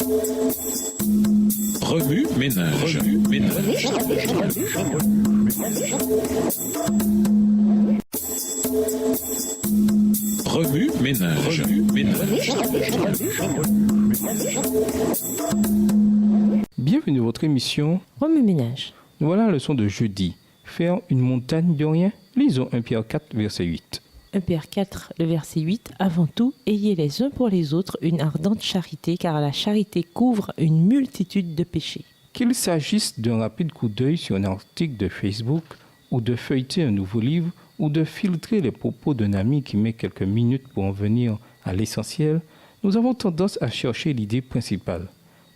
Remue ménage. Remue ménage. Bienvenue à votre émission Remue ménage. Voilà la leçon de jeudi. Faire une montagne de rien. Lisons 1 Pierre 4, verset 8. 1 Pierre 4, le verset 8. Avant tout, ayez les uns pour les autres une ardente charité, car la charité couvre une multitude de péchés. Qu'il s'agisse d'un rapide coup d'œil sur un article de Facebook, ou de feuilleter un nouveau livre, ou de filtrer les propos d'un ami qui met quelques minutes pour en venir à l'essentiel, nous avons tendance à chercher l'idée principale.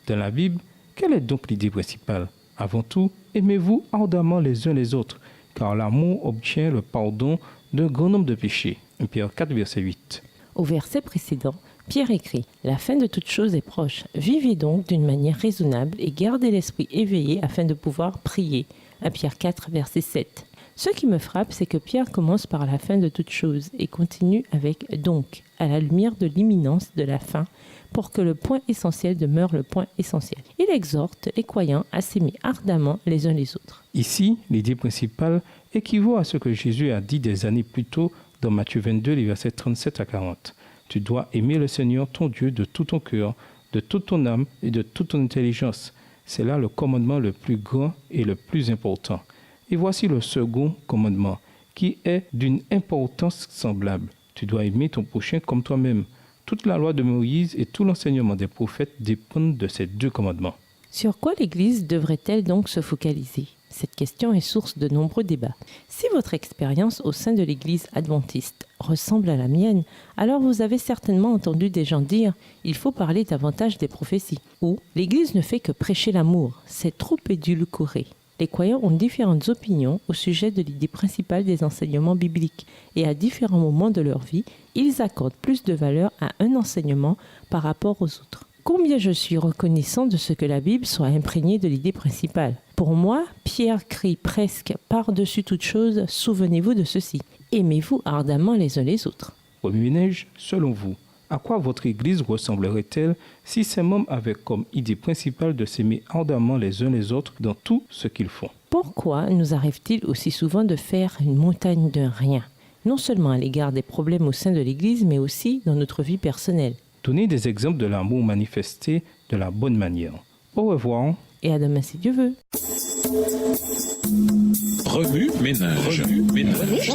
Dans la Bible, quelle est donc l'idée principale ? Avant tout, aimez-vous ardemment les uns les autres, car l'amour obtient le pardon d'un grand nombre de péchés. 1 Pierre 4, verset 8. Au verset précédent, Pierre écrit « La fin de toute chose est proche. Vivez donc d'une manière raisonnable et gardez l'esprit éveillé afin de pouvoir prier. » 1 Pierre 4, verset 7. Ce qui me frappe, c'est que Pierre commence par la fin de toute chose et continue avec « donc » à la lumière de l'imminence de la fin pour que le point essentiel demeure le point essentiel. Il exhorte les croyants à s'aimer ardemment les uns les autres. Ici, l'idée principale équivaut à ce que Jésus a dit des années plus tôt dans Matthieu 22, les versets 37 à 40. Tu dois aimer le Seigneur ton Dieu de tout ton cœur, de toute ton âme et de toute ton intelligence. C'est là le commandement le plus grand et le plus important. Et voici le second commandement, qui est d'une importance semblable. Tu dois aimer ton prochain comme toi-même. Toute la loi de Moïse et tout l'enseignement des prophètes dépendent de ces deux commandements. Sur quoi l'Église devrait-elle donc se focaliser ? Cette question est source de nombreux débats. Si votre expérience au sein de l'Église adventiste ressemble à la mienne, alors vous avez certainement entendu des gens dire « il faut parler davantage des prophéties » ou « l'Église ne fait que prêcher l'amour, c'est trop édulcoré ». Les croyants ont différentes opinions au sujet de l'idée principale des enseignements bibliques et à différents moments de leur vie, ils accordent plus de valeur à un enseignement par rapport aux autres. Combien je suis reconnaissant de ce que la Bible soit imprégnée de l'idée principale. Pour moi, Pierre crie presque par-dessus toute chose, souvenez-vous de ceci. Aimez-vous ardemment les uns les autres. Remue ménage, selon vous, à quoi votre Église ressemblerait-elle si ses membres avaient comme idée principale de s'aimer ardemment les uns les autres dans tout ce qu'ils font ? Pourquoi nous arrive-t-il aussi souvent de faire une montagne de rien ? Non seulement à l'égard des problèmes au sein de l'Église, mais aussi dans notre vie personnelle. Donnez des exemples de l'amour manifesté de la bonne manière. Au revoir. Et à demain si Dieu veut. Remue ménage. Remue ménage.